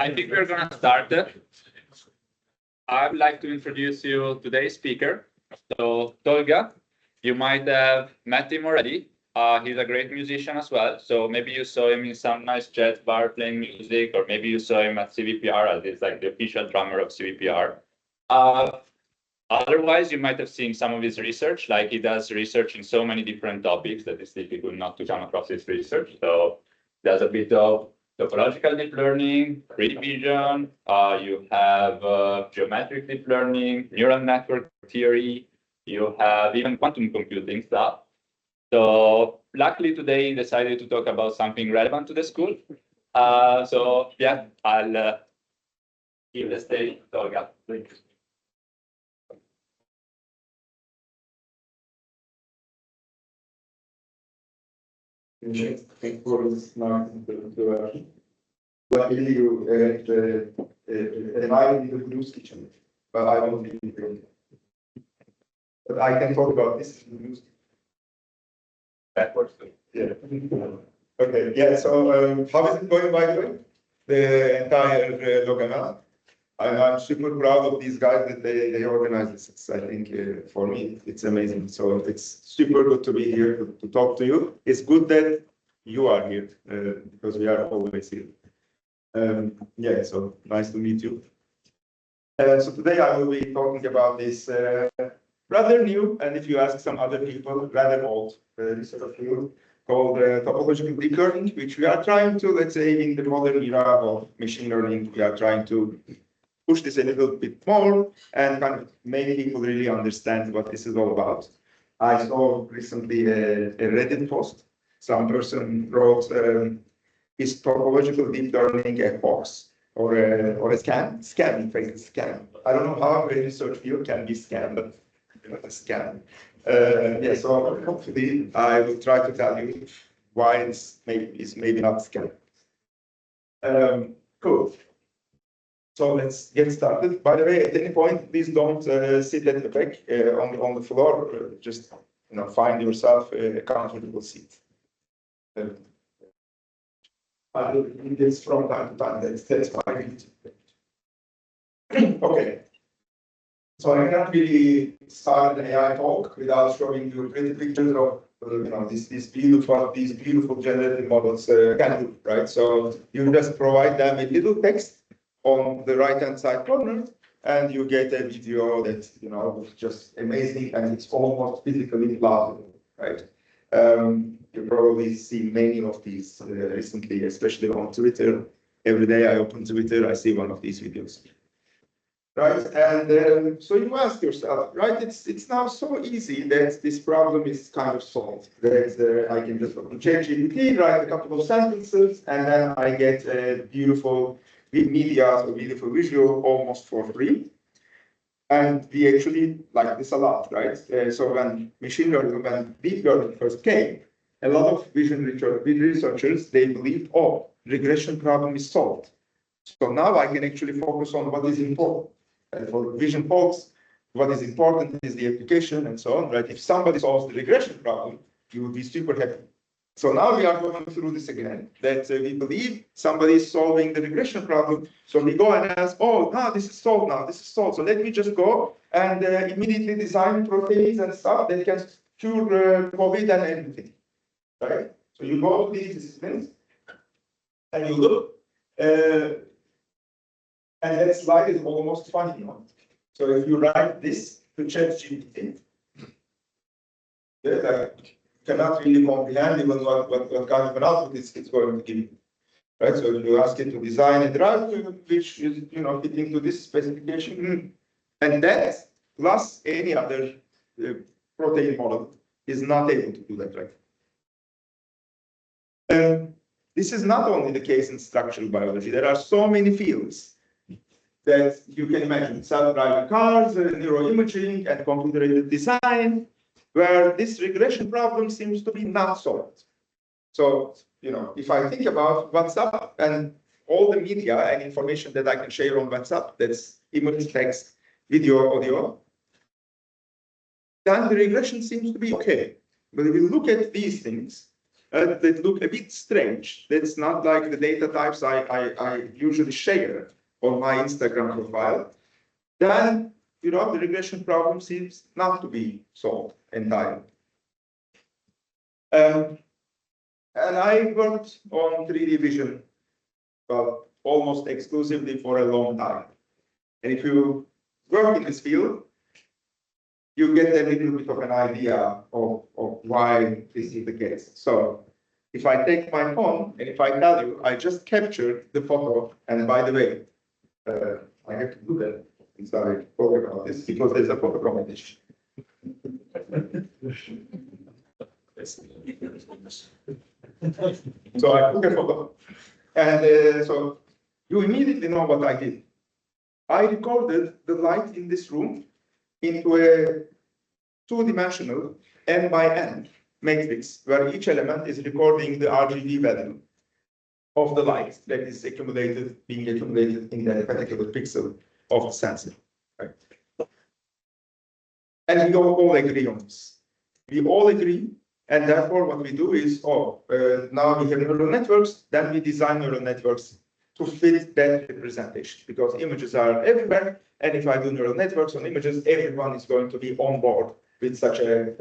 I think we're going to start. I'd like to introduce you today's speaker. So Tolga, you might have met him already. He's a great musician as well. So maybe you saw him in some nice jazz bar playing music, or maybe you saw him at CVPR, as he's like the official drummer of CVPR. Otherwise, you might have seen some of his research, like he does research in so many different topics that it's difficult not to come across his research. So there's a bit of topological deep learning, 3D vision, you have geometric deep learning, neural network theory, you have even quantum computing stuff. So luckily today he decided to talk about something relevant to the school. So yeah, I'll give the stage to Tolga. Thanks. Thank for this nice introduction. Luckily, you arrived in the blues kitchen, but I won't be here. But I can talk about this in the blues. That works good. Yeah. Okay. Yeah. So, how is it going, by the way? The entire LOGML. I'm super proud of these guys that they organize this. It's, I think for me, it's amazing. So it's super good to be here to talk to you. It's good that you are here because we are always here. Yeah, so nice to meet you. So today I will be talking about this rather new, and if you ask some other people, rather old research field called topological deep learning, which we are trying to, let's say, in the modern era of machine learning, we are trying to push this a little bit more and kind of make people really understand what this is all about. I saw recently a Reddit post. Some person wrote, is topological deep learning a hoax or a scam? Scam, in fact, scam. I don't know how a research field can be scam, but a scam. Yeah, so hopefully I will try to tell you why it's maybe not scam. Cool. So let's get started. By the way, at any point, please don't sit at the back on the floor. Just find yourself a comfortable seat. I will do this from time to time. That's my duty. Okay. So I cannot really start an AI talk without showing you pretty pictures of these beautiful generative models can do, right? So you just provide them a little text on the right-hand side corner, and you get a video that's just amazing, and it's almost physically plausible, right? You probably see many of these recently, especially on Twitter. Every day I open Twitter, I see one of these videos, right? And so you ask yourself, right? It's now so easy that this problem is kind of solved. That I can just open ChatGPT, write a couple of sentences, and then I get a beautiful media, a beautiful visual almost for free. And we actually like this a lot, right? So when machine learning, when deep learning first came, a lot of vision researchers, they believed, oh, regression problem is solved. So now I can actually focus on what is important. And for vision folks, what is important is the application and so on, right? If somebody solves the regression problem, you would be super happy. So now we are going through this again, that we believe somebody is solving the regression problem. So we go and ask, oh, now this is solved now, this is solved. So let me just go and immediately design proteins and stuff that can cure COVID and everything, right? So you go to these disciplines and you look, and that slide is almost funny. So if you write this to ChatGPT, cannot really comprehend even what kind of an output it's going to give you, right? So you ask it to design a drug which is fitting to this specification, and that plus any other protein model is not able to do that, right? And this is not only the case in structural biology. There are so many fields that you can imagine: self-driving cars, neuroimaging, and computer-aided design, where this regression problem seems to be not solved. So, if I think about WhatsApp and all the media and information that I can share on WhatsApp, that's image, text, video, audio, then the regression seems to be okay. But if you look at these things, that look a bit strange. That's not like the data types I usually share on my Instagram profile, then the regression problem seems not to be solved entirely. And I worked on 3D vision, well, almost exclusively for a long time. And if you work in this field, you get a little bit of an idea of why this is the case. So if I take my phone and if I tell you, I just captured the photo, and by the way, I have to do that inside I talk about this because there's a photo competition. So I took a photo, and so you immediately know what I did. I recorded the light in this room into a two-dimensional n by n matrix, where each element is recording the RGB value of the light that is being accumulated in that particular pixel of the sensor. Right? And we all agree on this. We all agree, and therefore what we do is, now we have neural networks, then we design neural networks to fit that representation, because images are everywhere, and if I do neural networks on images, everyone is going to be on board with such a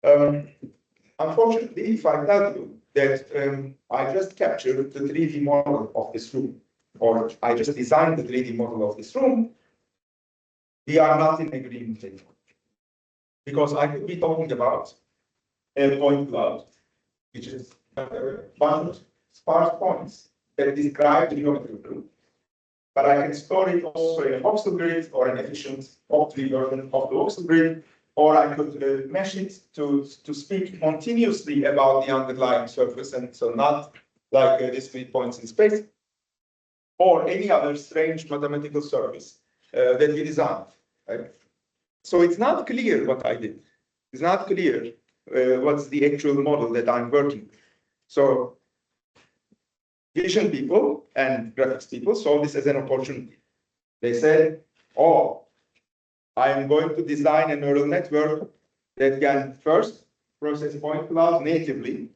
tool. Unfortunately, if I tell you that I just captured the 3D model of this room, or I just designed the 3D model of this room, we are not in agreement anymore. Because I could be talking about a point cloud, which is a bunch of sparse points that describe the geometry of the room. But I can store it also in a voxel grid or an efficient optical version of the voxel grid, or I could mesh it to speak continuously about the underlying surface, and so not like discrete points in space, or any other strange mathematical surface that we designed. Right? So it's not clear what I did. It's not clear what's the actual model that I'm working with. So vision people and graphics people saw this as an opportunity. They said, oh, I am going to design a neural network that can first process point clouds natively,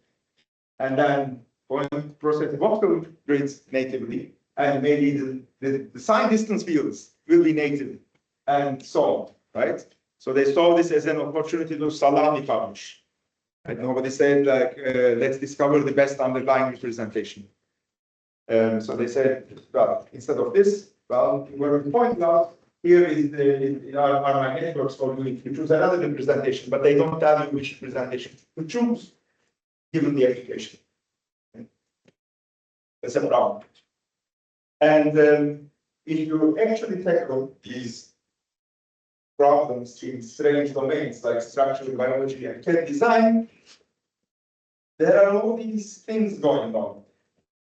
and then process voxel grids natively, and maybe the sign distance fields will be native, and so on, right? So they saw this as an opportunity to salami publish. And nobody said, like, let's discover the best underlying representation. So they said, well, instead of this, well, we're in point cloud. Here are my networks for you to choose another representation, but they don't tell you which representation to choose given the application. That's a problem. And if you actually tackle these problems in strange domains like structural biology and CAD design, there are all these things going on.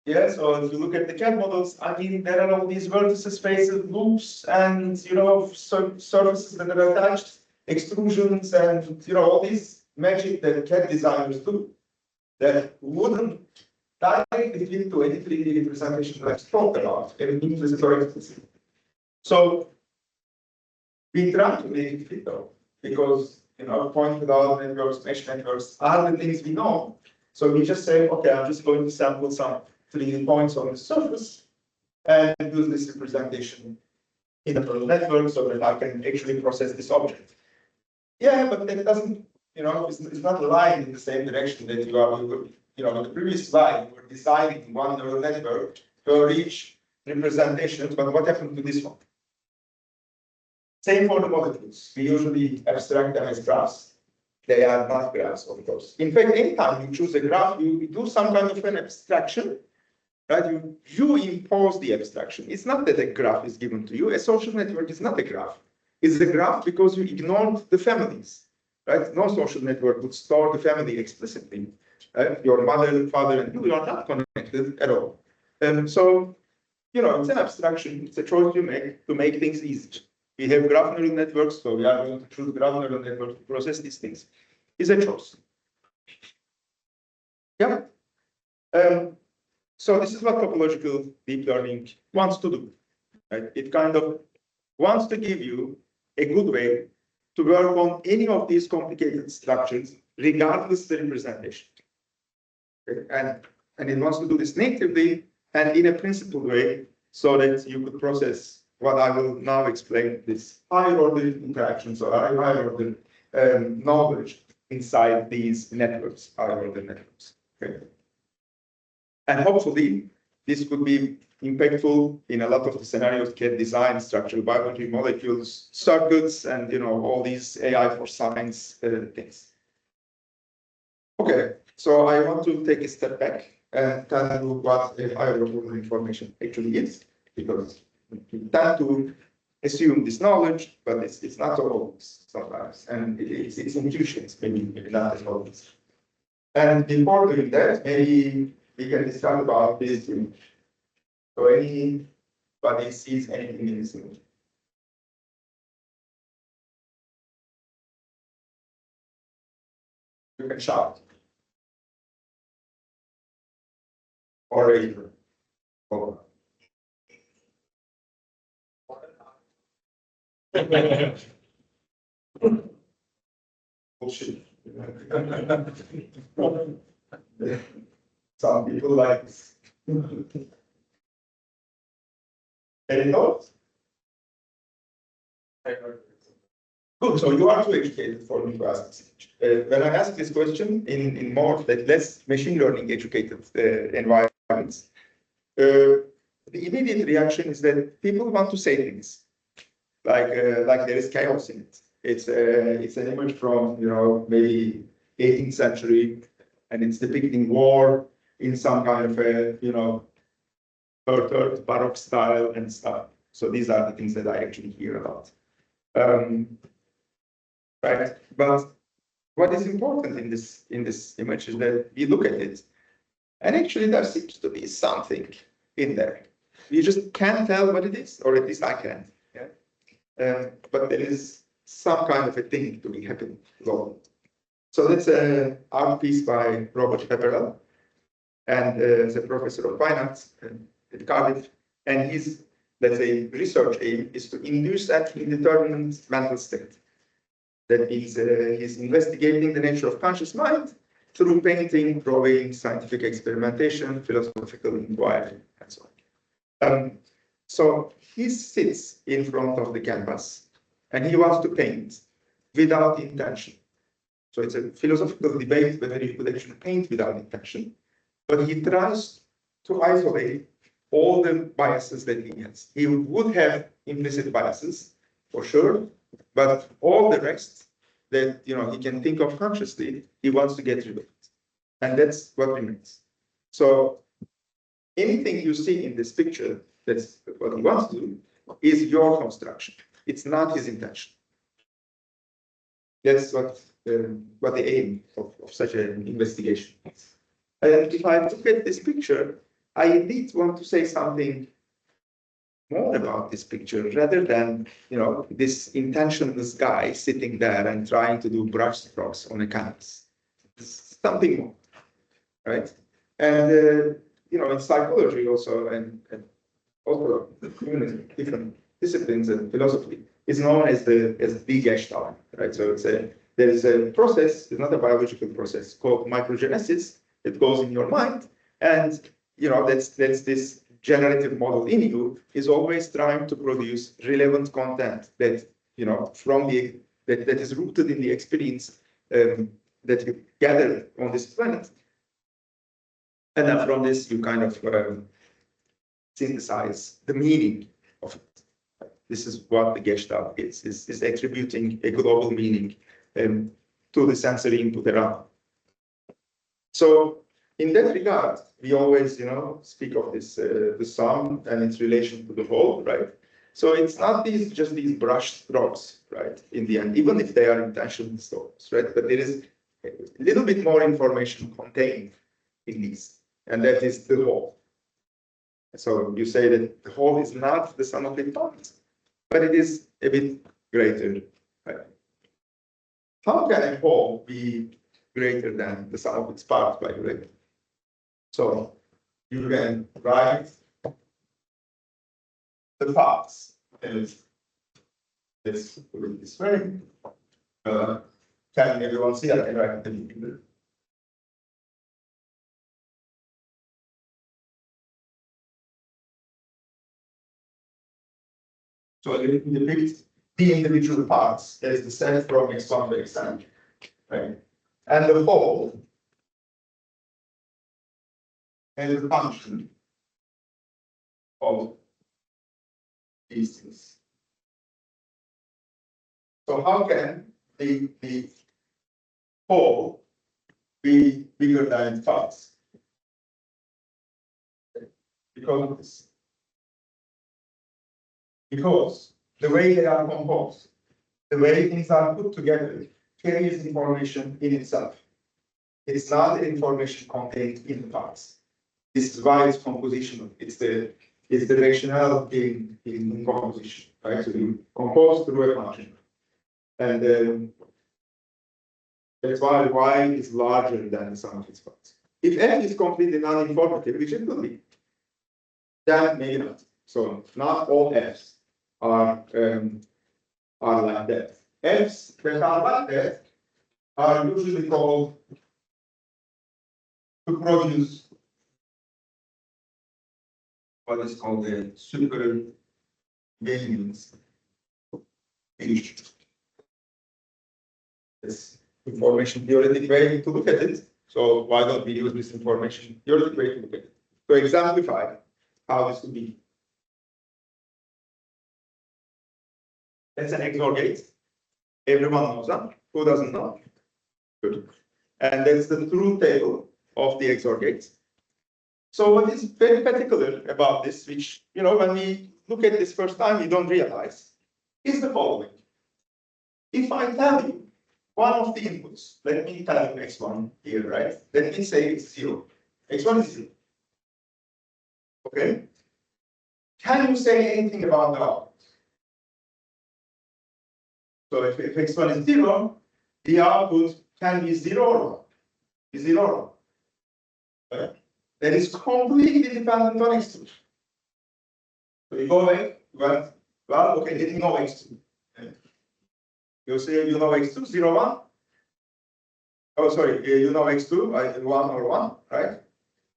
Yeah, so if you look at the CAD models, I mean, there are all these vertices, faces, loops, and surfaces that are attached, extrusions, and all these magic that CAD designers do that wouldn't directly fit to any 3D representation that I've talked about, any implicit or explicit. So we try to make it fit though, because point cloud networks, mesh networks are the things we know. So we just say, okay, I'm just going to sample some 3D points on the surface and use this representation in a neural network so that I can actually process this object. Yeah, but that doesn't, it's not aligned in the same direction that you are. In the previous slide, we were designing one neural network to reach representations, but what happened to this one? Same for the molecules. We usually abstract them as graphs. They are not graphs, of course. In fact, anytime you choose a graph, you do some kind of an abstraction, right? You impose the abstraction. It's not that a graph is given to you. A social network is not a graph. It's a graph because you ignored the families, right? No social network would store the family explicitly. Your mother, father, and you are not connected at all. So, it's an abstraction. It's a choice you make to make things easy. We have graph neural networks, so we are going to choose graph neural networks to process these things. It's a choice. Yeah. So this is what topological deep learning wants to do. Right? It kind of wants to give you a good way to work on any of these complicated structures regardless of the representation. Okay? And it wants to do this natively and in a principled way so that you could process what I will now explain, this higher order interactions or higher order knowledge inside these networks, higher order networks. Okay? And hopefully, this could be impactful in a lot of the scenarios, CAD design, structural biology, molecules, circuits, and all these AI for science things. Okay, so I want to take a step back and tell you what a higher order information actually is, because we tend to assume this knowledge, but it's not always sometimes, and it's intuitions, maybe not as always. And before doing that, maybe we can discuss about this image. So anybody sees anything in this image? You can shout. Or raise your hand. Bullshit. Some people like this. Any thoughts? Good, so you are too educated for me to ask this. When I ask this question in more, less machine learning educated environments, the immediate reaction is that people want to say things like there is chaos in it. It's an image from maybe 18th century, and it's depicting war in some kind of a third Baroque style and stuff. So these are the things that I actually hear about. Right, but what is important in this image is that we look at it, and actually there seems to be something in there. You just can't tell what it is, or at least I can't. Yeah? But there is some kind of a thing to be happening. So that's an art piece by Robert Birdal, and he's a professor of finance at Cardiff, and his, let's say, research aim is to induce an indeterminate mental state. That means he's investigating the nature of conscious mind through painting, drawing, scientific experimentation, philosophical inquiry, and so on. So he sits in front of the canvas, and he wants to paint without intention. So it's a philosophical debate whether you could actually paint without intention, but he tries to isolate all the biases that he has. He would have implicit biases, for sure, but all the rest that he can think of consciously, he wants to get rid of it. And that's what remains. So anything you see in this picture, that's what he wants to do, is your construction. It's not his intention. That's what the aim of such an investigation is. And if I look at this picture, I indeed want to say something more about this picture rather than this intentionless guy sitting there and trying to do brush strokes on a canvas. It's something more, right? And in psychology also, and also different disciplines and philosophy, is known as the Gestalt, right? So there is a process, it's not a biological process, called microgenesis that goes in your mind, and that's this generative model in you is always trying to produce relevant content that that is rooted in the experience that you gather on this planet, and then from this you kind of synthesize the meaning of it. This is what the Gestalt is attributing a global meaning to the sensory input around. So in that regard, we always, speak of this the sum and its relation to the whole, right? So it's not just these brush strokes, right? In the end, even if they are intentional strokes, right? But there is a little bit more information contained in these, and that is the whole. So you say that the whole is not the sum of its parts, but it is a bit greater, right? How can a whole be greater than the sum of its parts, by the way? So you can write the parts, and let's put it this way. Can everyone see that? Right? So it depicts the individual parts as the set from x1 to xn, right? And the whole as a function of these things. So how can the whole be bigger than parts? Because of this. Because the way they are composed, the way things are put together, carries information in itself. It's not the information contained in the parts. This is why it's compositional. It's the directionality in composition, right? So you compose through a function. And that's why Y is larger than the sum of its parts. If F is completely non-informative, which it will be, then maybe not. So not all Fs are like that. Fs that are like that are usually called to produce what is called the super variance illusion. This information theoretic way to look at it. So why don't we use this information theoretic way to look at it? To exemplify how this could be. That's an XOR gate. Everyone knows that. Who doesn't know? Good. And that's the truth table of the XOR gates. So what is very particular about this, which, when we look at this first time, we don't realize, is the following. If I tell you one of the inputs, let me tell you x1 here, right? Let me say it's 0. x1 is 0. Okay? Can you say anything about the output? So if x1 is 0, the output can be 0 or 1. Is 0 or 1. Okay? That is completely dependent on x2. So you go away, well, okay, did you know x2? Okay. You say you know x2, 0, 1. Oh, sorry, you know x2, 1 or 1, right?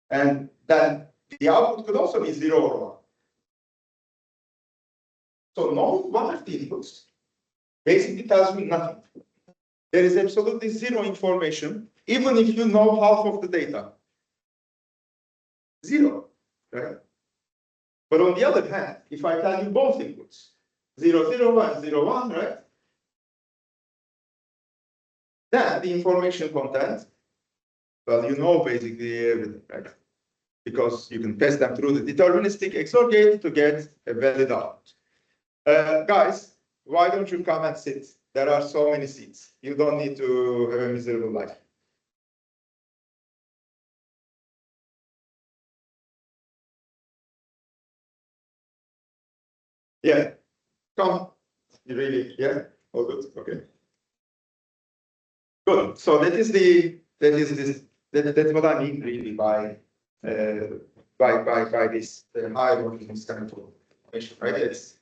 And then the output could also be 0 or 1. So knowing one of the inputs basically tells me nothing. There is absolutely zero information, even if you know half of the data. 0, right? But on the other hand, if I tell you both inputs, 0, 0, 1, 0, 1, right? Then the information content, well, you know basically everything, right? Because you can pass them through the deterministic XOR gate to get a valid output. Guys, why don't you come and sit? There are so many seats. You don't need to have a miserable life. Yeah, come. You really, yeah? All good, okay. Good. So that's what I mean really by this high volume kind of information, right? It's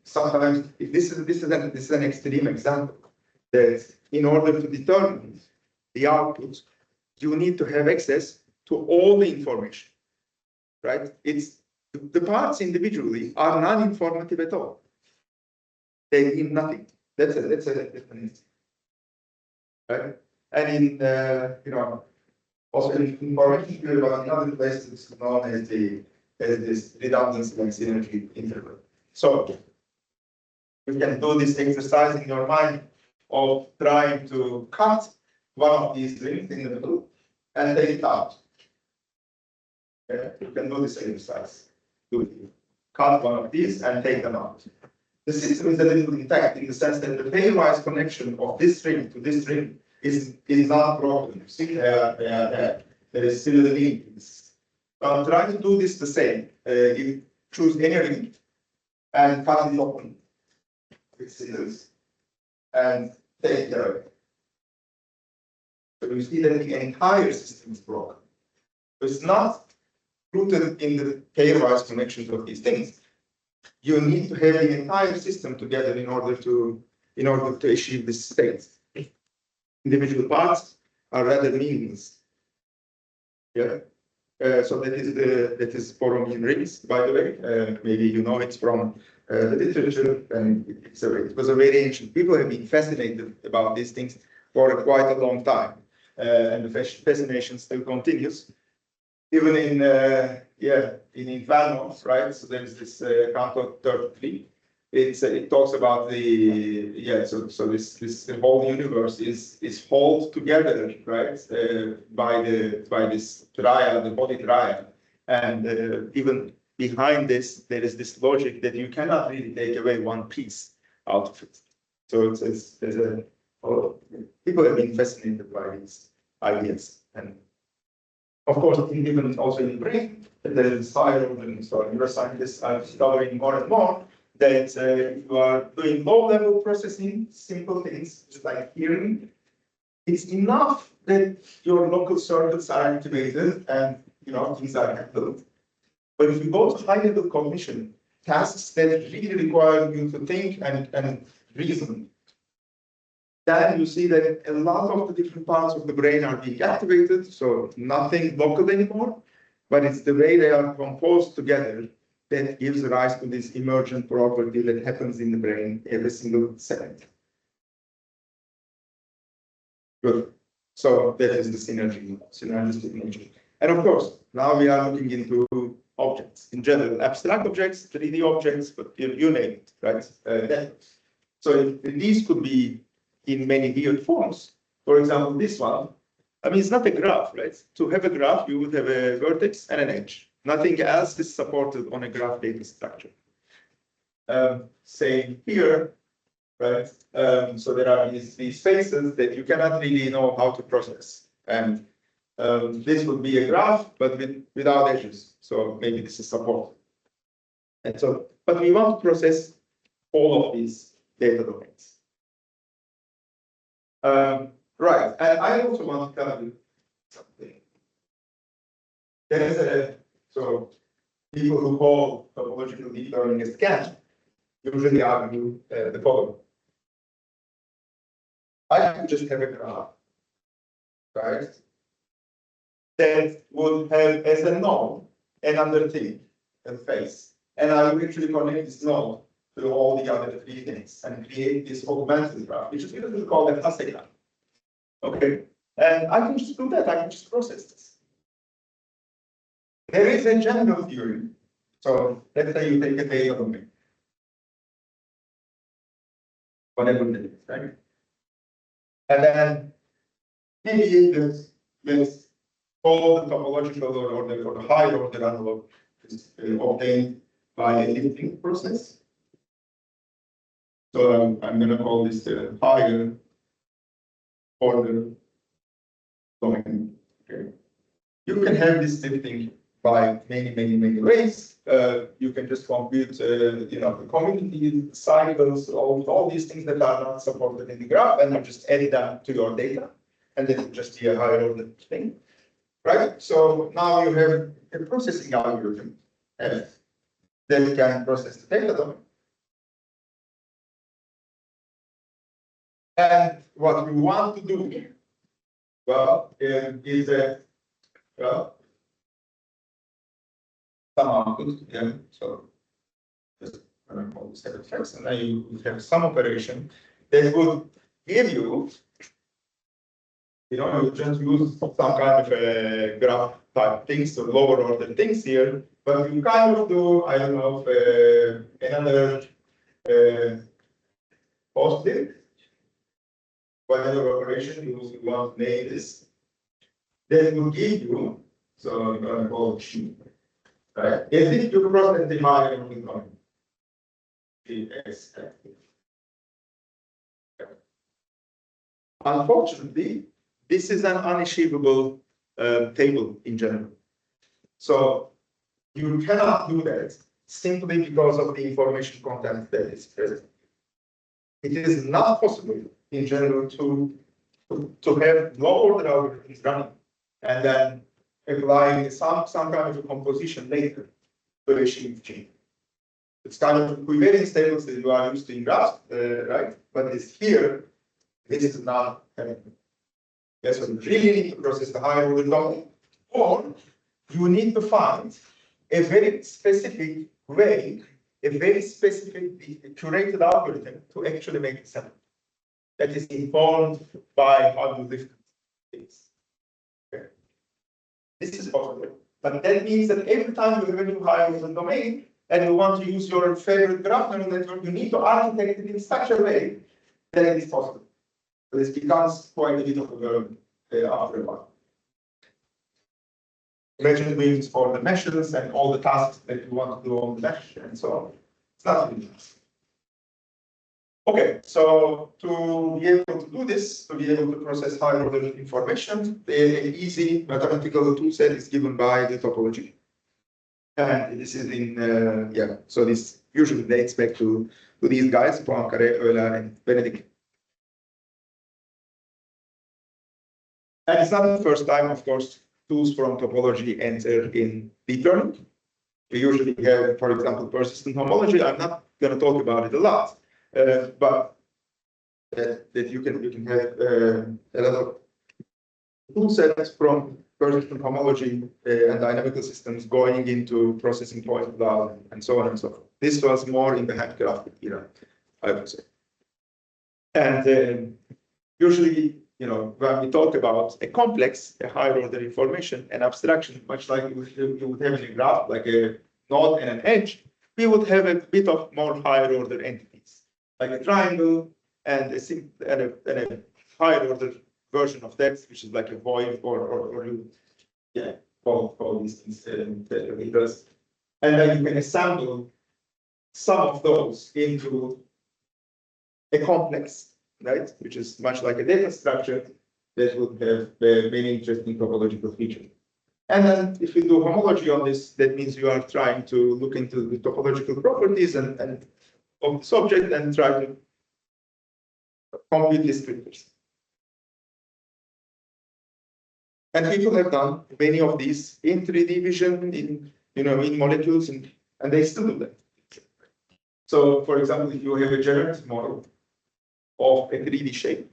sometimes if this is an extreme example that in order to determine the output, you need to have access to all the information, right? It's the parts individually are non-informative at all. They mean nothing. That's a different, right? And in also in information theory, but in other places it's known as this redundancy and synergy interval. So you can do this exercise in your mind of trying to cut one of these rings in the middle and take it out. Okay? You can do this exercise. Cut one of these and take them out. The system is a little intact in the sense that the pairwise connection of this ring to this ring is not broken. You see, they are there. There is still a link. I'm trying to do this the same. You choose any ring and cut it open with scissors and take it away. So you see that the entire system is broken. So it's not rooted in the pairwise connections of these things. You need to have the entire system together in order to achieve this state. individual parts are rather meaningless. Yeah. So that is foramen rings, by the way. Maybe you know it's from the literature, and it was a very ancient. People have been fascinated about these things for quite a long time, and the fascination still continues. Even in in Vanos, right? So there's this Canto 33. It talks about the so this whole universe is held together, right, by this triad, the body triad, and even behind this there is this logic that you cannot really take away one piece out of it. So people have been fascinated by these ideas, and of course, even also in the brain, there is higher order. So neuroscientists are discovering more and more that you are doing low-level processing, simple things, just like hearing. It's enough that your local circuits are activated and things are handled. But if you go to high-level cognition, tasks that really require you to think and reason, then you see that a lot of the different parts of the brain are being activated, so nothing local anymore, but it's the way they are composed together that gives rise to this emergent property that happens in the brain every single second. Good. So that is the synergistic nature. And of course, now we are looking into objects in general, abstract objects, 3D objects, but you name it, right? So these could be in many weird forms. For example, this one, I mean, it's not a graph, right? To have a graph, you would have a vertex and an edge. Nothing else is supported on a graph data structure. Say here, right? So there are these spaces that you cannot really know how to process. And this would be a graph, but without edges. So maybe this is supported. And so, but we want to process all of these data domains. Right, and I also want to tell you something. There is so people who call topological deep learning a scam usually argue the following. I could just have a graph, right, that would have as a node another thing, a face, and I would actually connect this node to all the other three things and create this augmented graph, which is usually called a Hasse graph. Okay, and I can just do that. I can just process this. There is a general theory. So let's say you take a data domain, whatever it is, right? And then maybe let's call the topological or the higher order analog is obtained by a lifting process. So I'm going to call this the higher order domain. Okay. You can have this lifting by many ways. You can just compute, the community cycles, all these things that are not supported in the graph, and you just add them to your data, and then it just be a higher order thing, right? So now you have a processing algorithm that can process the data domain. And what we want to do, well, is that, well, some output, so just call this effects, and then you have some operation that would give you, you just use some kind of a graph type things, so lower order things here, but you kind of do, I don't know, another positive, whatever operation you want to name this, that will give you, so I'm going to call it sheet. Right? As if you process the higher order domain. Unfortunately, this is an unachievable table in general. So you cannot do that simply because of the information content that is present. It is not possible in general to have low order algorithms running and then applying some kind of a composition later to achieve G. It's kind of equivariance tables that you are used to in graphs, right? But this here, this is not happening. Yes, so you really need to process the higher order domain, or you need to find a very specific way, a very specific curated algorithm to actually make it simple. That is informed by how you lift things. Okay. This is possible, but that means that every time you have a new higher order domain and you want to use your favorite graph neural network, you need to architect it in such a way that it is possible. So this becomes quite a bit of a burden after a while. Imagine doing this for the meshes and all the tasks that you want to do on the mesh and so on. It's not really nice. Okay, so to be able to do this, to be able to process higher order information, the easy mathematical toolset is given by the topology. And this is in, yeah, so this usually dates back to these guys, Poincaré, Euler, and Benedict. And it's not the first time, of course, tools from topology enter in deep learning. We usually have, for example, persistent homology. I'm not going to talk about it a lot, but that you can have a lot of tool sets from persistent homology and dynamical systems going into processing point cloud and so on and so forth. This was more in the handcrafted era, I would say. And usually, you know, when we talk about a complex, a higher order information, an abstraction, much like you would have in a graph, like a node and an edge, we would have a bit of more higher order entities, like a triangle and a higher order version of that, which is like a void or yeah, call these things meters. And then you can assemble some of those into a complex, right? Which is much like a data structure that would have many interesting topological features. And then if you do homology on this, that means you are trying to look into the topological properties and of this object and try to compute descriptors. And people have done many of these in 3D vision, in molecules, and they still do that. So, for example, if you have a generative model of a 3D shape,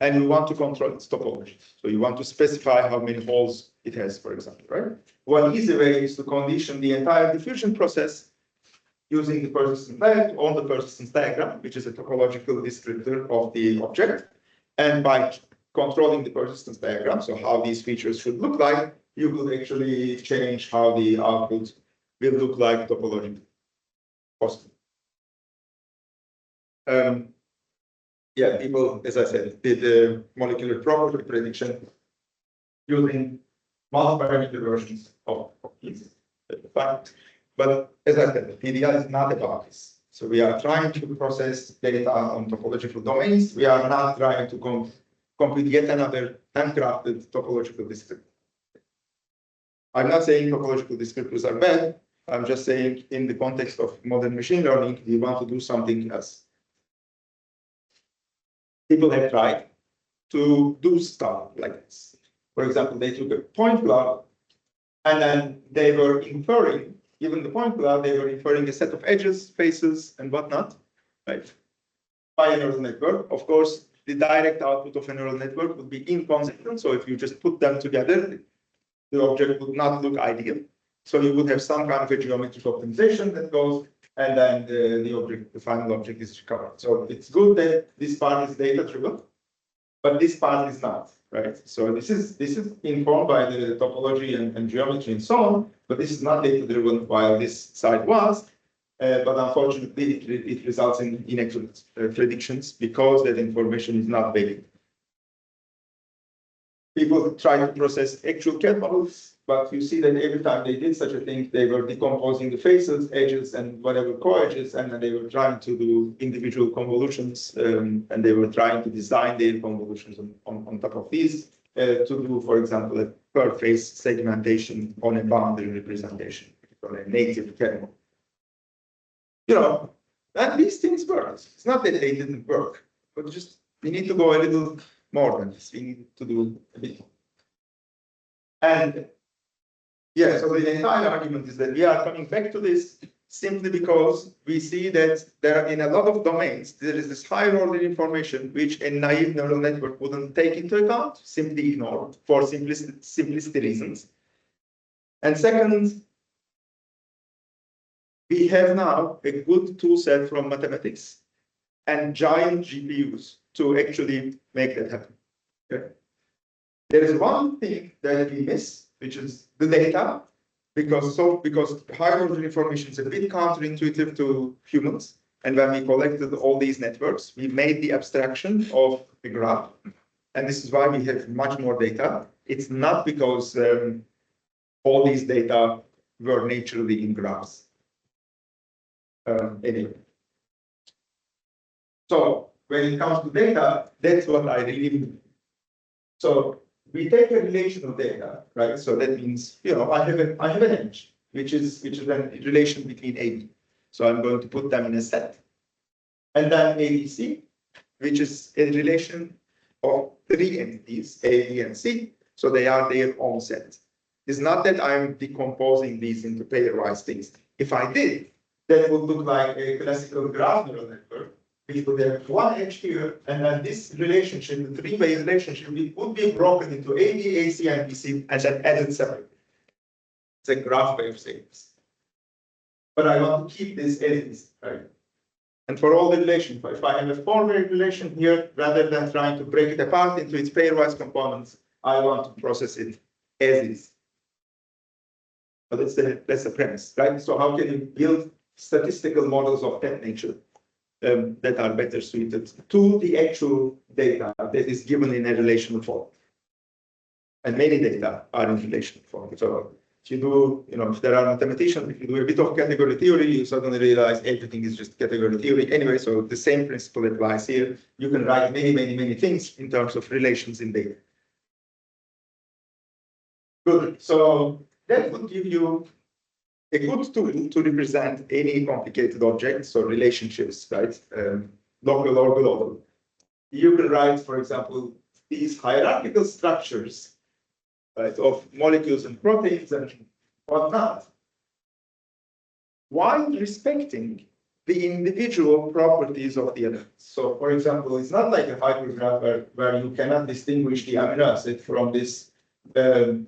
and you want to control its topology, so you want to specify how many holes it has, for example, right? One easy way is to condition the entire diffusion process using the persistence lag on the persistence diagram, which is a topological descriptor of the object, and by controlling the persistence diagram, so how these features should look like, you will actually change how the output will look like topologically. Possible. Yeah, people, as I said, did the molecular property prediction using multi-parameter versions of these. But as I said, the PDL is not about this. So we are trying to process data on topological domains. We are not trying to compute yet another handcrafted topological descriptor. I'm not saying topological descriptors are bad. I'm just saying in the context of modern machine learning, we want to do something else. People have tried to do stuff like this. For example, they took a point cloud and then they were inferring, given the point cloud, they were inferring a set of edges, faces, and whatnot, right? By a neural network. Of course, the direct output of a neural network would be inconsistent. So if you just put them together, the object would not look ideal. So you would have some kind of a geometric optimization that goes, and then the final object is recovered. So it's good that this part is data-driven, but this part is not, right? So this is informed by the topology and geometry and so on, but this is not data-driven while this side was. But unfortunately, it results in inaccurate predictions because that information is not valid. People try to process actual CAD models, but you see that every time they did such a thing, they were decomposing the faces, edges, and whatever co-edges, and then they were trying to do individual convolutions, and they were trying to design their convolutions on top of these to do, for example, a per face segmentation on a boundary representation on a native CAD model. You know, and these things work. It's not that they didn't work, but just we need to go a little more than this. We need to do a bit more. And yeah, so the entire argument is that we are coming back to this simply because we see that there are in a lot of domains, there is this higher order information which a naive neural network wouldn't take into account, simply ignore for simplicity reasons. And second, we have now a good tool set from mathematics and giant GPUs to actually make that happen. Okay. There is one thing that we miss, which is the data, because higher order information is a bit counterintuitive to humans. And when we collected all these networks, we made the abstraction of the graph. And this is why we have much more data. It's not because all these data were naturally in graphs. Anyway. So when it comes to data, that's what I really mean. So we take a relation of data, right? So that means, I have an image, which is a relation between A, B. So I'm going to put them in a set. And then ABC, which is a relation of 3 entities, A, B, and C. So they are their own set. It's not that I'm decomposing these into pairwise things. If I did, that would look like a classical graph neural network, which would have one edge here, and then this relationship, the three-way relationship, it would be broken into A, B, A, C, and B, C, and then added separately. It's a graph way of saying this. But I want to keep this as is, right? And for all the relations, if I have a four-way relation here, rather than trying to break it apart into its pairwise components, I want to process it as is. But that's the premise, right? So how can you build statistical models of that nature that are better suited to the actual data that is given in a relational form? And many data are in relational form. So if you do, if there are mathematicians, if you do a bit of category theory, you suddenly realize everything is just category theory. Anyway, so the same principle applies here. You can write many things in terms of relations in data. Good. So that would give you a good tool to represent any complicated objects or relationships, right? Local or global. You can write, for example, these hierarchical structures, right, of molecules and proteins and whatnot, while respecting the individual properties of the elements. So, for example, it's not like a hypergraph where you cannot distinguish the amino acid from this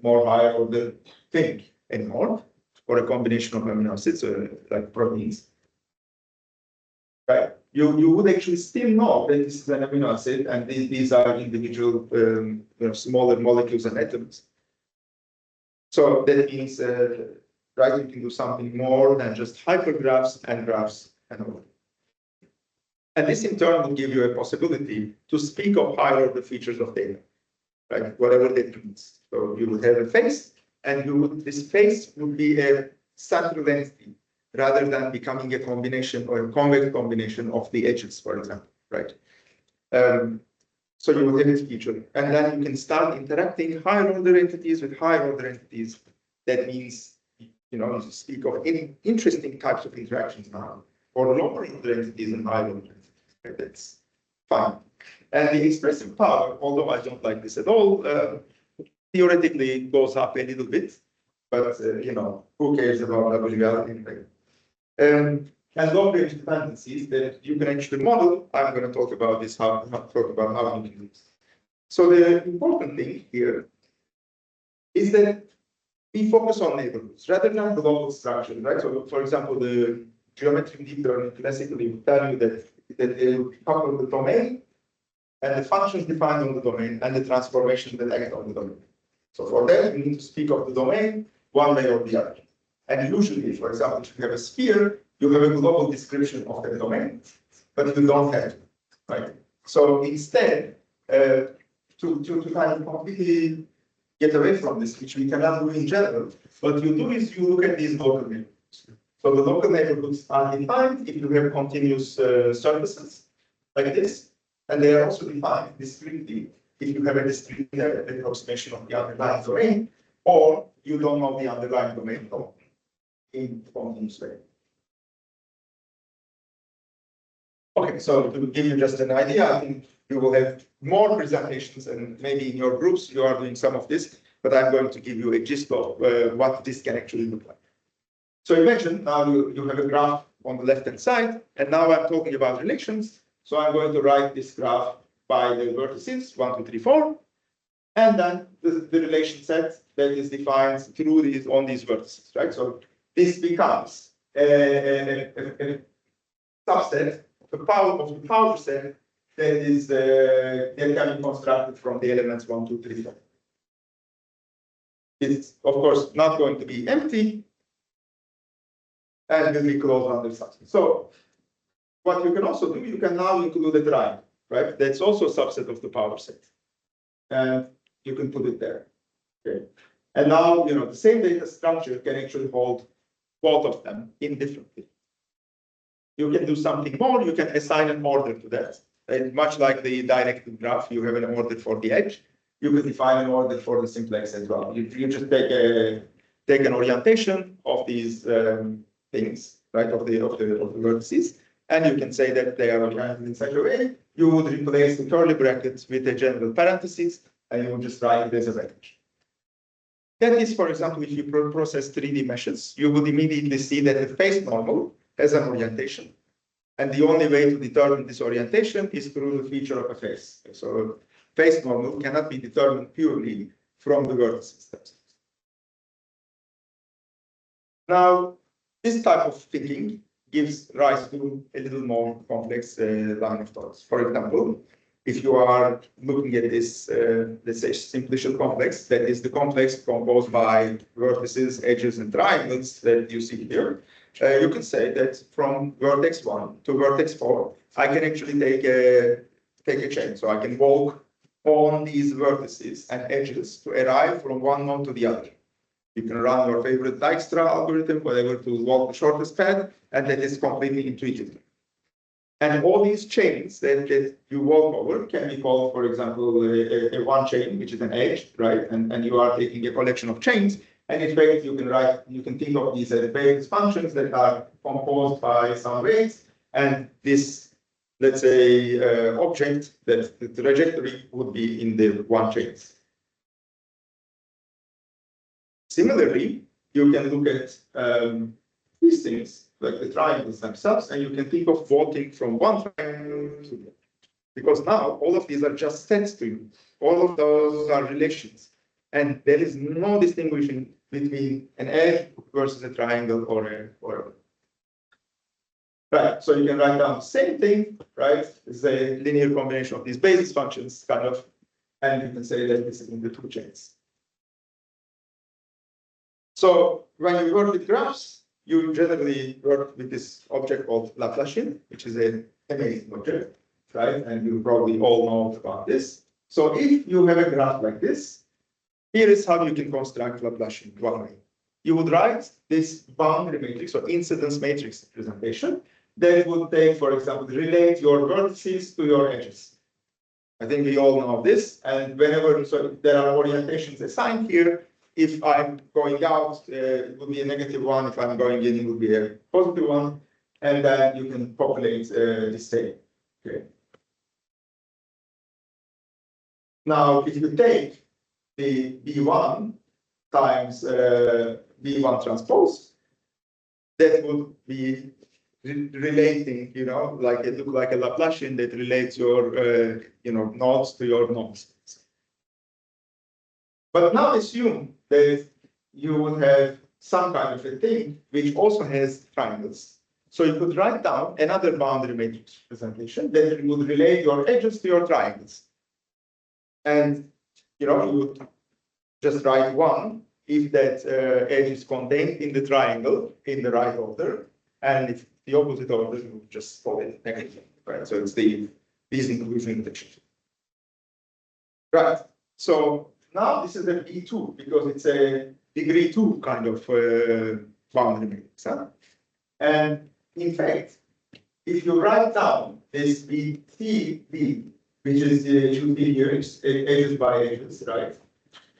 more higher order thing anymore, or a combination of amino acids, like proteins. Right? You would actually still know that this is an amino acid, and these are individual, smaller molecules and atoms. So that means, right, you can do something more than just hypergraphs and graphs and all. And this in turn will give you a possibility to speak of higher order features of data, right? Whatever that means. So you would have a face, and this face would be a central entity rather than becoming a combination or a convex combination of the edges, for example, right? So you will have this feature, and then you can start interacting higher order entities with higher order entities. That means, you speak of any interesting types of interactions now, or lower order entities and higher order entities. Right? That's fine. And the expressive power, although I don't like this at all, theoretically goes up a little bit, but who cares about WL anyway? And long-range dependencies that you can actually model. I'm going to talk about this, how you can do this. So the important thing here is that we focus on neighborhoods rather than global structure, right? So, for example, the geometric deep learning classically would tell you that they will couple the domain and the functions defined on the domain and the transformations that act on the domain. So for that, you need to speak of the domain one way or the other. And usually, for example, if you have a sphere, you have a global description of the domain, but you don't have it, right? So instead, to kind of completely get away from this, which we cannot do in general, what you do is you look at these local neighborhoods. So the local neighborhoods are defined if you have continuous surfaces like this, and they are also defined discretely if you have a discrete approximation of the underlying domain, or you don't know the underlying domain in continuous way. Okay, so to give you just an idea, I think you will have more presentations, and maybe in your groups you are doing some of this, but I'm going to give you a gist of what this can actually look like. So imagine now you have a graph on the left-hand side, and now I'm talking about relations. So I'm going to write this graph by the vertices 1, 2, 3, 4, and then the relation set that is defined through these on these vertices, right? So this becomes a subset, the power of the power set that is that can be constructed from the elements 1, 2, 3, 4. It's of course not going to be empty, and will be closed under subset. So what you can also do, you can now include a triangle, right? That's also a subset of the power set, and you can put it there. Okay. And now the same data structure can actually hold both of them indifferently. You can do something more. You can assign an order to that. And much like the directed graph, you have an order for the edge. You can define an order for the simplex as well. You just take an orientation of these things, right, of the vertices, and you can say that they are oriented in such a way. You would replace the curly brackets with a general parenthesis, and you would just write it as a vector. That is, for example, if you process 3D meshes, you would immediately see that the face normal has an orientation. And the only way to determine this orientation is through the feature of a face. So face normal cannot be determined purely from the vertices themselves. Now, this type of thinking gives rise to a little more complex line of thoughts. For example, if you are looking at this, let's say, simplicial complex, that is the complex composed by vertices, edges, and triangles that you see here, you can say that from vertex 1 to vertex 4, I can actually take a chain. So I can walk on these vertices and edges to arrive from one node to the other. You can run your favorite Dijkstra algorithm, whatever, to walk the shortest path, and that is completely intuitive. And all these chains that you walk over can be called, for example, a one chain, which is an edge, right? And you are taking a collection of chains. And in fact, you can think of these as basis functions that are composed by some weights. And this, let's say, object, that the trajectory would be in the one chains. Similarly, you can look at these things, like the triangles themselves, and you can think of walking from one triangle to the other. Because now all of these are just sets to you. All of those are relations. And there is no distinguishing between an edge versus a triangle or a. Right, so you can write down the same thing, right? It's a linear combination of these basis functions, kind of, and you can say that this is in the two chains. So when you work with graphs, you generally work with this object called Laplacian, which is an amazing object, right? And you probably all know about this. So if you have a graph like this, here is how you can construct Laplacian one way. You would write this boundary matrix or incidence matrix representation that would take, for example, relate your vertices to your edges. I think we all know this, and whenever there are orientations assigned here, if I'm going out, it would be a -1. If I'm going in, it would be a +1. And then you can populate this table. Okay. Now, if you take the B1 times B1 transpose, that would be relating, like it look like a Laplacian that relates your, nodes to your nodes. But now assume that you would have some kind of a thing which also has triangles. So you could write down another boundary matrix representation that would relate your edges to your triangles. And you would just write 1 if that edge is contained in the triangle in the right order, and if the opposite order, you would just call it negative. Right? So it's these inclusion relationship. Right. So now this is a B2 because it's a degree 2 kind of boundary matrix. Huh? And in fact, if you write down this BTB, which is should be here, edges by edges, right?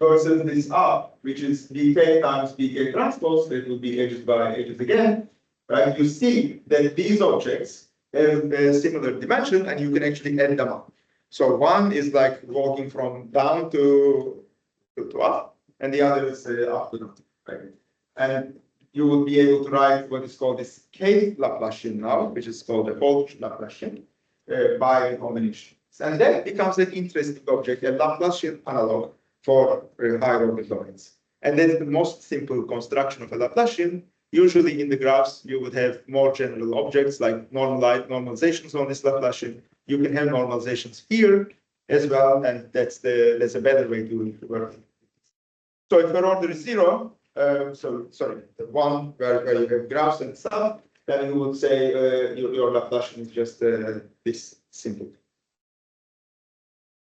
Versus this R, which is BK times BK transpose, that will be edges by edges again, right? You see that these objects have a similar dimension, and you can actually add them up. So one is like walking from down to up, and the other is up to down, right? And you will be able to write what is called this K Laplacian now, which is called the Holt Laplacian by combination. And that becomes an interesting object, a Laplacian analog for higher order domains. And that's the most simple construction of a Laplacian. Usually in the graphs, you would have more general objects like normalizations on this Laplacian. You can have normalizations here as well, and that's a better way to work. So if your order is 0, the one where you have graphs and stuff, then you would say your Laplacian is just this simple.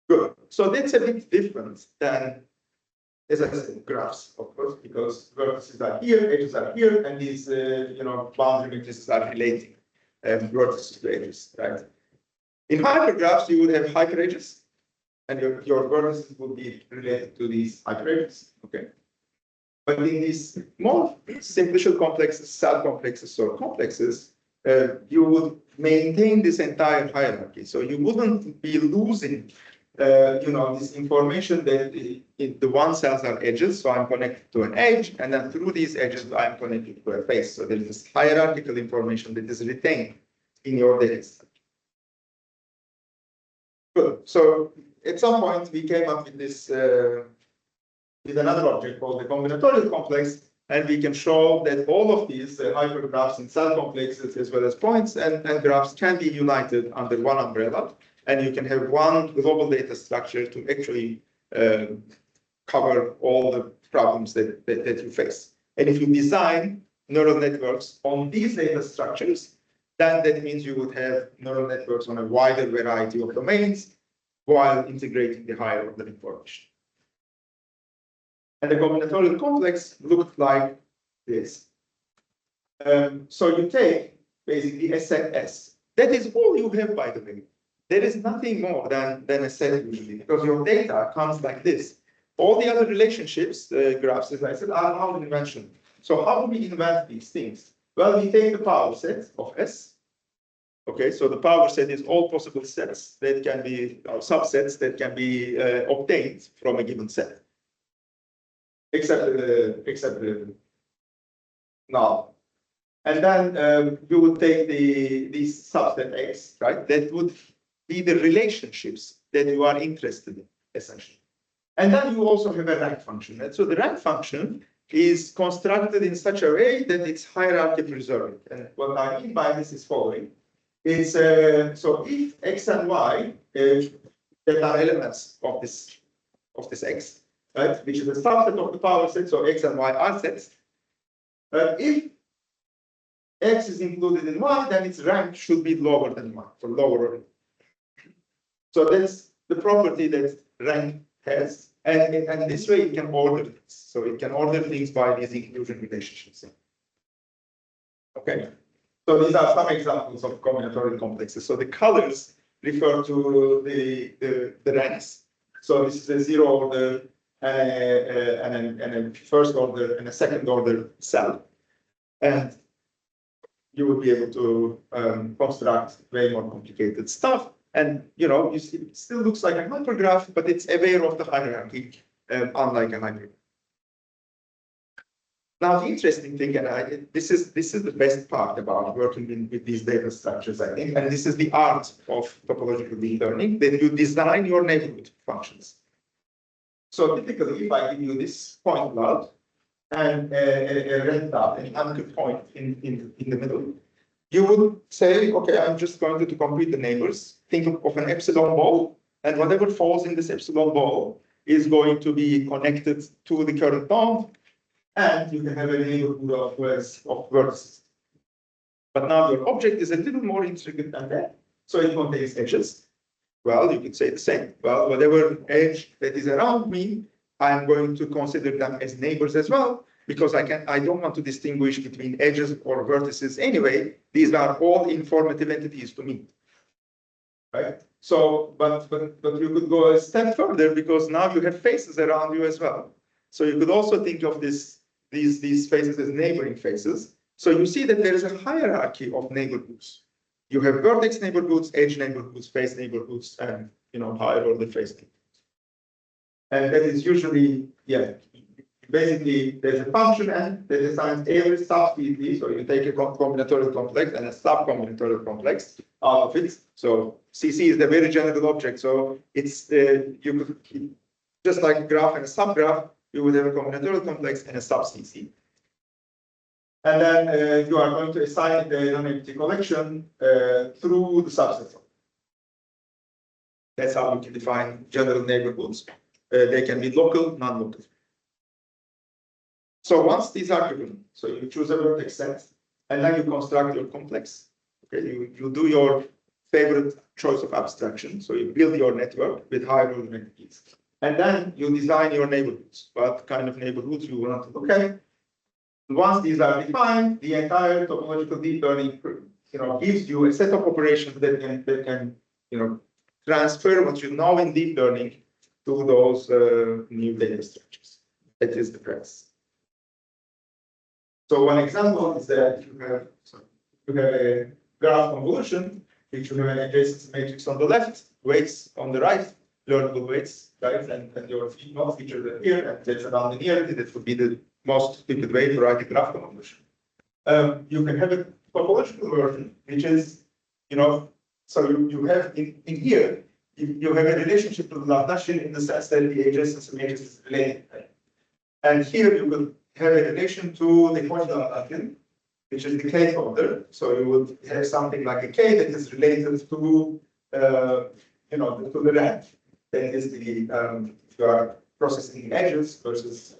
Good. So that's a bit different than, as I said, graphs, of course, because vertices are here, edges are here, and these boundary matrices are relating vertices to edges, right? In hypergraphs, you would have hyperedges, and your vertices would be related to these hyperedges, okay? But in these more simplicial complexes, subcomplexes, or complexes, you would maintain this entire hierarchy. So you wouldn't be losing, this information that the one cells are edges. So I'm connected to an edge, and then through these edges, I'm connected to a face. So there is this hierarchical information that is retained in your data set. Good. So at some point, we came up with this. With another object called the combinatorial complex, and we can show that all of these hypergraphs and cell complexes, as well as points and graphs, can be united under one umbrella, and you can have one global data structure to actually cover all the problems that you face. And if you design neural networks on these data structures, then that means you would have neural networks on a wider variety of domains while integrating the higher order information. And the combinatorial complex looked like this. So you take basically a set S. That is all you have, by the way. There is nothing more than a set usually, because your data comes like this. All the other relationships, graphs, as I said, are our invention. So how do we invent these things? Well, we take the power set of S. Okay, so the power set is all possible sets that can be, or subsets that can be obtained from a given set. Except the null. And then you would take these subset X, right? That would be the relationships that you are interested in, essentially. And then you also have a rank function. And so the rank function is constructed in such a way that it's hierarchy preserving. And what I mean by this is following. It's so if X and Y that are elements of this X, right, which is a subset of the power set, so X and Y are sets. If X is included in Y, then its rank should be lower than Y, so lower order. So that's the property that rank has, and this way it can order things. So it can order things by these inclusion relationships. Okay, so these are some examples of combinatorial complexes. So the colors refer to the ranks. So this is a zero order and a first order and a second order cell. And you would be able to construct way more complicated stuff. And you see, it still looks like a hypergraph, but it's aware of the hierarchy, unlike a hypergraph. Now, the interesting thing, and this is the best part about working with these data structures, I think, and this is the art of topological deep learning, that you design your neighborhood functions. So typically, if I give you this point cloud and a red dot, an anchor point in the middle, you would say, okay, I'm just going to compute the neighbors. Think of an epsilon ball, and whatever falls in this epsilon ball is going to be connected to the current bound, and you can have a neighborhood of vertices. But now your object is a little more intricate than that, so it contains edges. Well, you could say the same. Well, whatever edge that is around me, I'm going to consider them as neighbors as well, because I don't want to distinguish between edges or vertices anyway. These are all informative entities to me, right? So, but you could go a step further, because now you have faces around you as well. So you could also think of these faces as neighboring faces. So you see that there is a hierarchy of neighborhoods. You have vertex neighborhoods, edge neighborhoods, face neighborhoods, and higher order face neighborhoods. And that is usually, basically, there's a function n that assigns every sub-CC. So you take a combinatorial complex and a sub-combinatorial complex out of it. So CC is the very general object. So it's you could just like a graph and a subgraph, you would have a combinatorial complex and a sub-CC. And then you are going to assign the non-empty collection through the subset. That's how you can define general neighborhoods. They can be local, non-local. So once these are given, so you choose a vertex set, and then you construct your complex. Okay, you do your favorite choice of abstraction. So you build your network with high order entities. And then you design your neighborhoods. What kind of neighborhoods you want to look at. Once these are defined, the entire topological deep learning, gives you a set of operations that can transfer what you know in deep learning to those new data structures. That is the premise. So one example is that you have a graph convolution, which you have an adjacency matrix on the left, weights on the right, learnable weights, right, and your features are here, and there's a nonlinearity that would be the most stupid way to write a graph convolution. You can have a topological version, which is, so you have in here, you have a relationship to the Laplacian in the sense that the adjacency matrix is related. Right? And here you will have a relation to the Laplacian, which is the K order. So you would have something like a K that is related to, to the rank. That is the, if you are processing edges versus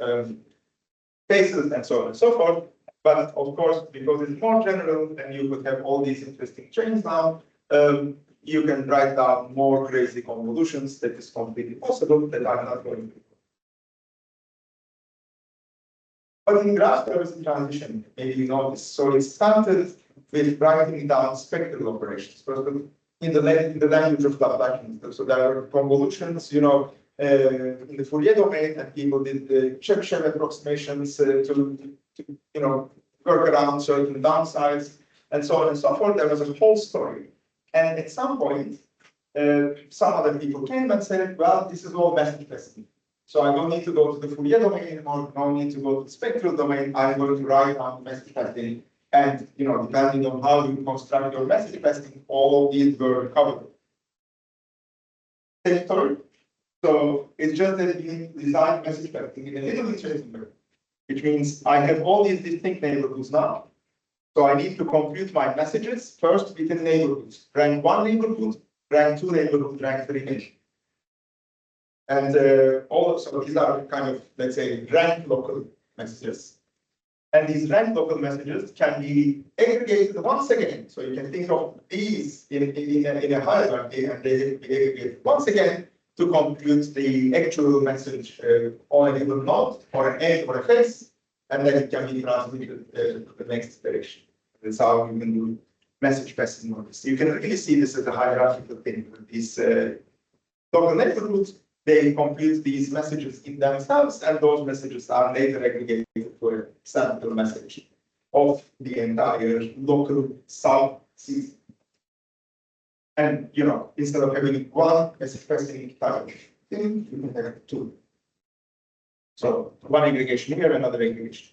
faces and so on and so forth. But of course, because it's more general and you could have all these interesting chains now, you can write down more crazy convolutions that is completely possible that I'm not going to. But in graph, there was a transition, maybe you noticed. So it started with writing down spectral operations, first in the language of Laplacian. So there were convolutions, in the Fourier domain, and people did the Chebyshev approximations to work around certain downsides, and so on and so forth. There was a whole story. And at some point, some other people came and said, well, this is all message testing. So I don't need to go to the Fourier domain anymore, no need to go to the spectral domain. I'm going to write down message testing. And depending on how you construct your message testing, all of these were covered. Sector. So it's just that you design message testing in a little interesting way, which means I have all these distinct neighborhoods now. So I need to compute my messages first within neighborhoods. Rank 1 neighborhood, rank 2 neighborhood, rank 3 neighborhood. And also these are kind of, let's say, rank local messages. And these rank local messages can be aggregated once again. So you can think of these in a hierarchy, and they can be aggregated once again to compute the actual message on a given node, or an edge, or a face, and then it can be transmitted to the next iteration. That's how you can do message passing models. You can really see this as a hierarchical thing. These local neighborhoods, they compute these messages in themselves, and those messages are later aggregated to a sample message of the entire local sub-system. And instead of having one message passing type of thing, you can have two. So one aggregation here, another aggregation.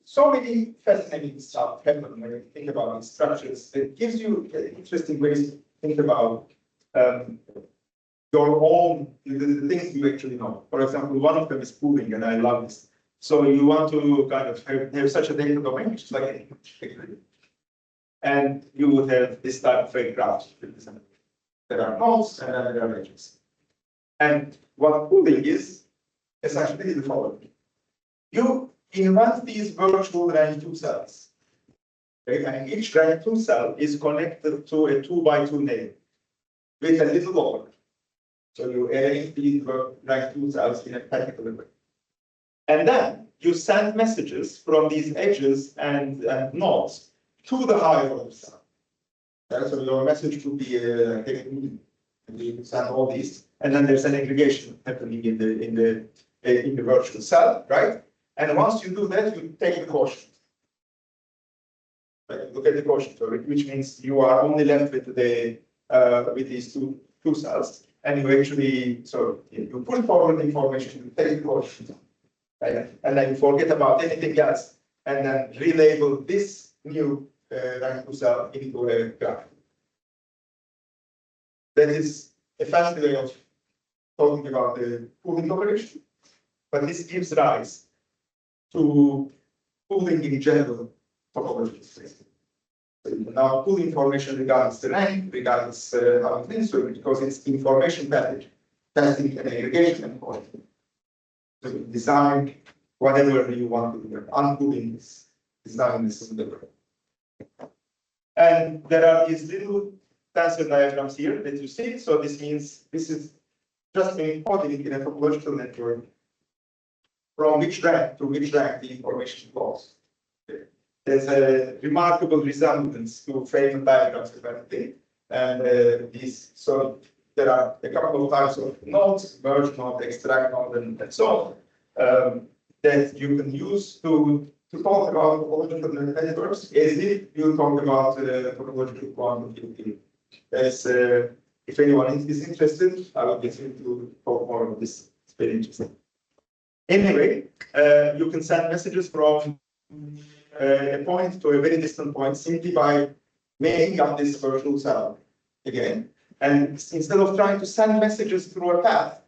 So many fascinating stuff happen when you think about these structures. It gives you interesting ways to think about your own, the things you actually know. For example, one of them is pooling, and I love this. So you want to kind of have such a data domain, which is like and you would have this type of fake graphs. There are nodes and then there are edges. And what pooling is essentially the following. You invent these virtual rank 2 cells. Okay? And each rank 2 cell is connected to a 2x2 node with a little order. So you arrange these rank 2 cells in a particular way. And then you send messages from these edges and nodes to the higher order cell. Okay? So your message could be you send all these, and then there's an aggregation happening in the virtual cell, right? And once you do that, you take the quotient. Right? Look at the quotient, which means you are only left with the with these two cells, and you actually, so you pull forward the information, you take the quotient, right? And then you forget about anything else, and then relabel this new rank 2 cell into a graph. That is a fancy way of talking about the pooling operation, but this gives rise to pooling in general topologies. Now, pool information regardless the rank, regardless how it is, because it's information package, testing and aggregation and quality. So design whatever you want to do. Unpooling is design this similar. And there are these little tensor diagrams here that you see. So this means this is just encoding in a topological network from which rank to which rank the information goes. There's a remarkable resemblance to Feynman diagrams apparently. And so there are a couple of types of nodes, merge node, extract node, and so on, that you can use to talk about topological networks as if you talk about topological quantum computing. As if anyone is interested, I will get you to talk more about this. It's very interesting. Anyway, you can send messages from a point to a very distant point simply by making up this virtual cell again. And instead of trying to send messages through a path,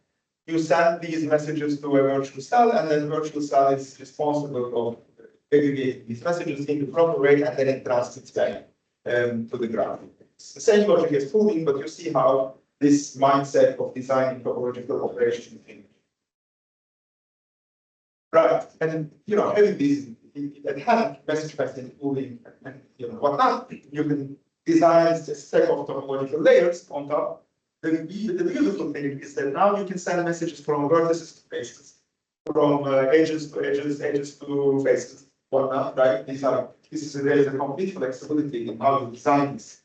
you send these messages to a virtual cell, and then virtual cell is responsible for aggregating these messages in the proper way, and then it transits back to the graph. It's the same logic as pooling, but you see how this mindset of designing topological operations is. Right, and having these at hand message passing, pooling, and whatnot, you can design a set of topological layers on top. The beautiful thing is that now you can send messages from vertices to faces, from edges to edges, edges to faces, whatnot, right? There is a complete flexibility in how you design this.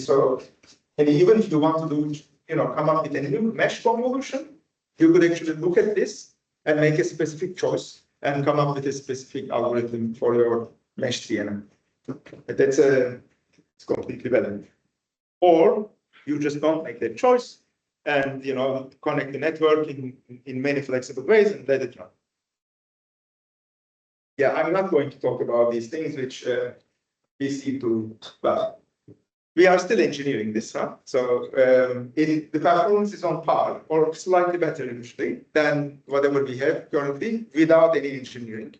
So, and even if you want to do, come up with a new mesh convolution, you could actually look at this and make a specific choice and come up with a specific algorithm for your mesh CNN. That's it's completely valid. Or you just don't make that choice and connect the network in many flexible ways and let it run. Yeah, I'm not going to talk about these things which we see to, well, we are still engineering this, huh? So the performance is on par or slightly better usually than whatever we have currently without any engineering.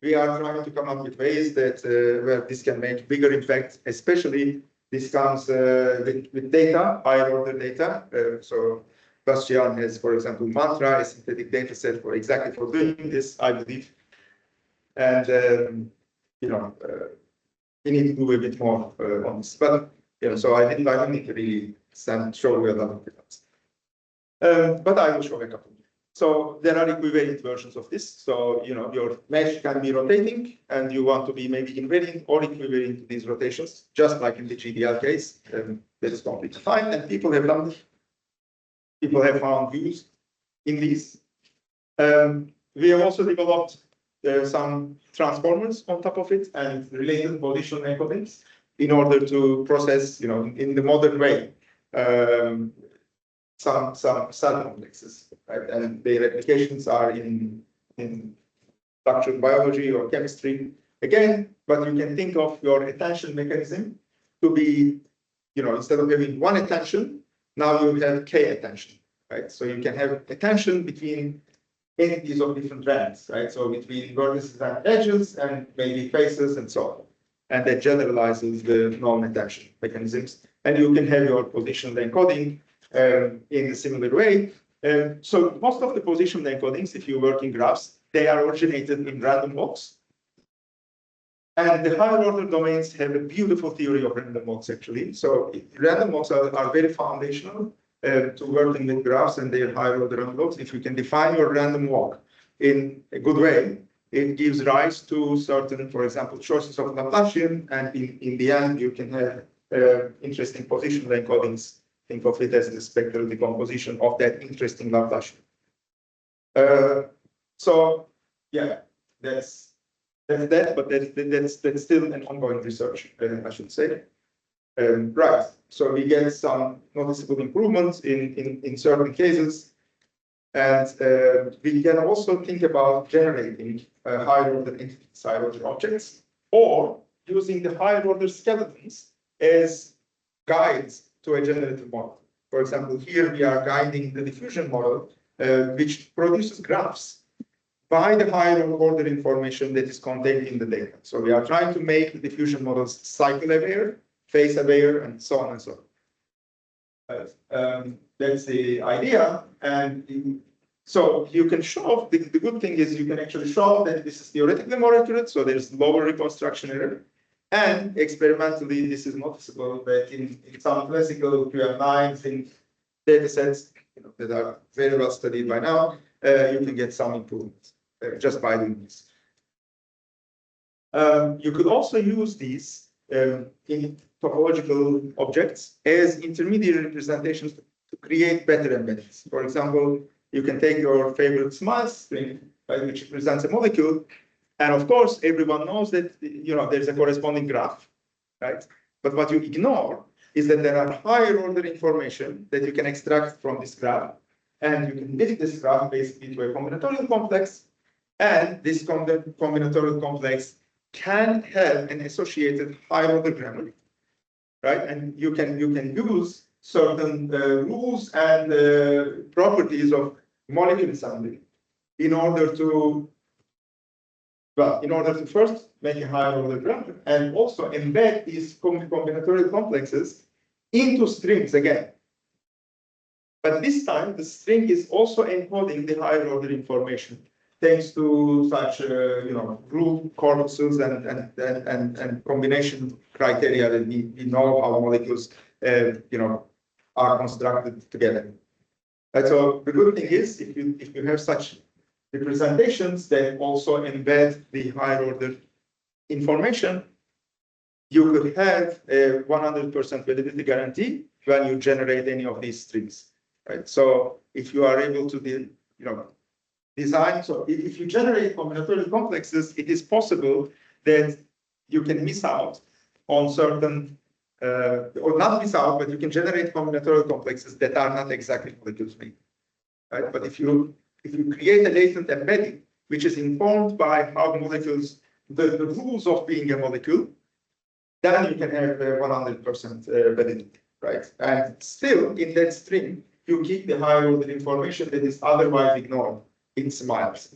We are trying to come up with ways that where this can make bigger impact, especially this comes with data, higher order data. So Bastian has, for example, Mantra, a synthetic data set for exactly for doing this, I believe. And we need to do a bit more on this. But so I don't need to really show you a lot of results. But I will show a couple. So there are equivalent versions of this. So your mesh can be rotating, and you want to be maybe invariant or equivalent to these rotations, just like in the GDL case. That is completely fine, and people have done this. People have found views in these. We have also developed some transformers on top of it and related position encodings in order to process, in the modern way, some cell complexes, right? And their applications are in structural biology or chemistry again. But you can think of your attention mechanism to be, instead of having one attention, now you have k attention, right? So you can have attention between entities of different ranks, right? So between vertices and edges and maybe faces and so on. And that generalizes the known attention mechanisms. And you can have your positional encoding in a similar way. So most of the positional encodings, if you work in graphs, they are originated in random walks. And the higher order domains have a beautiful theory of random walks, actually. So random walks are very foundational to working with graphs and their higher order envelopes. If you can define your random walk in a good way, it gives rise to certain, for example, choices of Laplacian, and in the end, you can have interesting positional encodings. Think of it as the spectral decomposition of that interesting Laplacian. So, yeah, that's that, but that's still an ongoing research, I should say. Right. So we get some noticeable improvements in certain cases. And we can also think about generating higher order entities, higher order objects, or using the higher order skeletons as guides to a generative model. For example, here we are guiding the diffusion model, which produces graphs by the higher order information that is contained in the data. So we are trying to make the diffusion models cycle aware, phase aware, and so on and so on. That's the idea. And so you can show, the good thing is you can actually show that this is theoretically more accurate, so there's lower reconstruction error. And experimentally, this is noticeable that in some classical QM9 thing, data sets that are very well studied by now, you can get some improvements just by doing this. You could also use these in topological objects as intermediate representations to create better embeddings. For example, you can take your favorite smile string, right, which represents a molecule, and of course, everyone knows that there's a corresponding graph, right? But what you ignore is that there are higher order information that you can extract from this graph, and you can fit this graph basically to a combinatorial complex, and this combinatorial complex can have an associated higher order grammar, right? And you can use certain rules and properties of molecule assembly in order to first make a higher order grammar and also embed these combinatorial complexes into strings again. But this time, the string is also encoding the higher order information, thanks to such rule corpuses and combination criteria that we know how molecules are constructed together. And so the good thing is if you have such representations that also embed the higher order information, you could have a 100% validity guarantee when you generate any of these strings, right? So if you are able to design, so if you generate combinatorial complexes, it is possible that you can miss out on certain, or not miss out, but you can generate combinatorial complexes that are not exactly molecules made, right? But if you create a latent embedding, which is informed by how molecules, the rules of being a molecule, then you can have 100% validity, right? And still, in that string, you keep the higher order information that is otherwise ignored in smiles.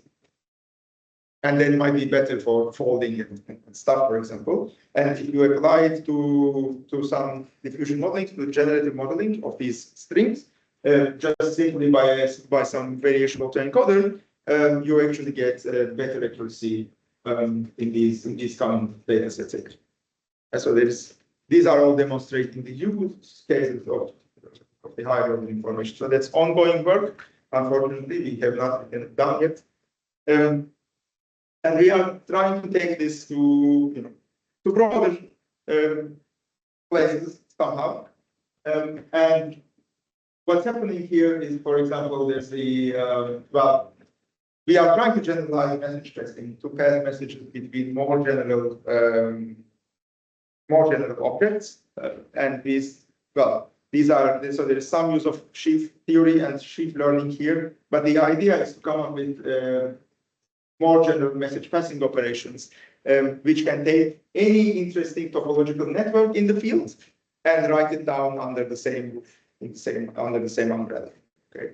And then it might be better for folding and stuff, for example. And if you apply it to some diffusion modeling, to generative modeling of these strings, just simply by some variation autoencoder, you actually get better accuracy in these common data sets. And so these are all demonstrating the use cases of the higher order information. So that's ongoing work. Unfortunately, we have not done yet. And we are trying to take this to broader places somehow. And what's happening here is, for example, there's the we are trying to generalize message testing to pass messages between more general objects, and these are, so there is some use of sheaf theory and sheaf learning here, but the idea is to come up with more general message passing operations, which can take any interesting topological network in the field and write it down under the same roof, under the same umbrella. Okay.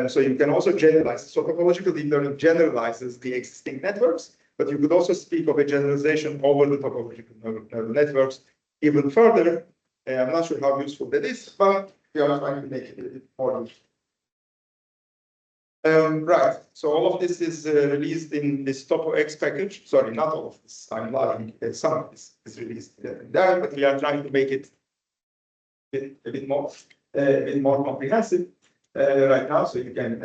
So you can also generalize. So topological deep learning generalizes the existing networks, but you could also speak of a generalization over the topological neural networks even further. I'm not sure how useful that is, but we are trying to make it a bit more useful. Right, so all of this is released in this TopoX package. Sorry, not all of this. I'm lying. Some of this is released there, but we are trying to make it a bit more comprehensive right now. So you can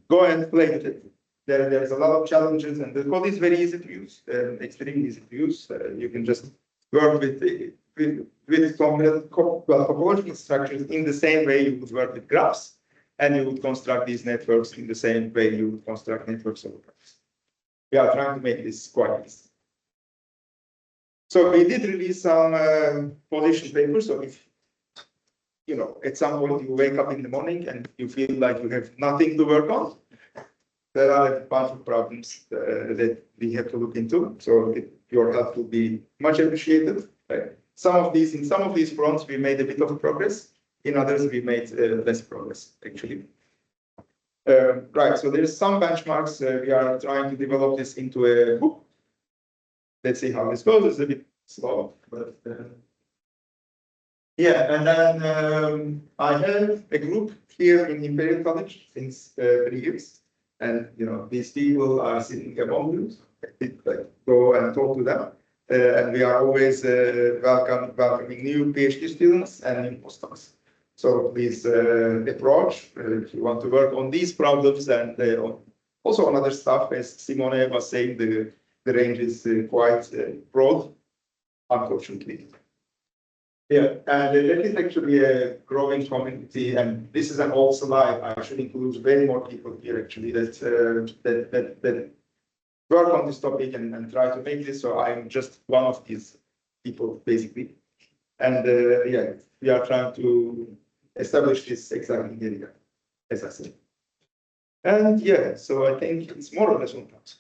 go and play with it. There's a lot of challenges, and the code is very easy to use, extremely easy to use. You can just work with topological structures in the same way you would work with graphs, and you would construct these networks in the same way you would construct networks over graphs. We are trying to make this quite easy. So we did release some position papers. So if at some point you wake up in the morning and you feel like you have nothing to work on, there are a bunch of problems that we have to look into. So your help will be much appreciated. Right? In some of these fronts, we made a bit of progress. In others, we made less progress, actually. Right, so there's some benchmarks. We are trying to develop this into a book. Let's see how this goes. It's a bit slow, but yeah. And then I have a group here in Imperial College since 3 years, and these people are sitting among you. Like, go and talk to them, and we are always welcoming new PhD students and new postdocs. So please approach if you want to work on these problems and also on other stuff. As Simone was saying, the range is quite broad, unfortunately. Yeah, and that is actually a growing community, and this is an old slide. I should include many more people here actually that work on this topic and try to make this. So I'm just one of these people basically, and yeah, we are trying to establish this exactly area, as I said. And yeah, so I think it's more or less on that.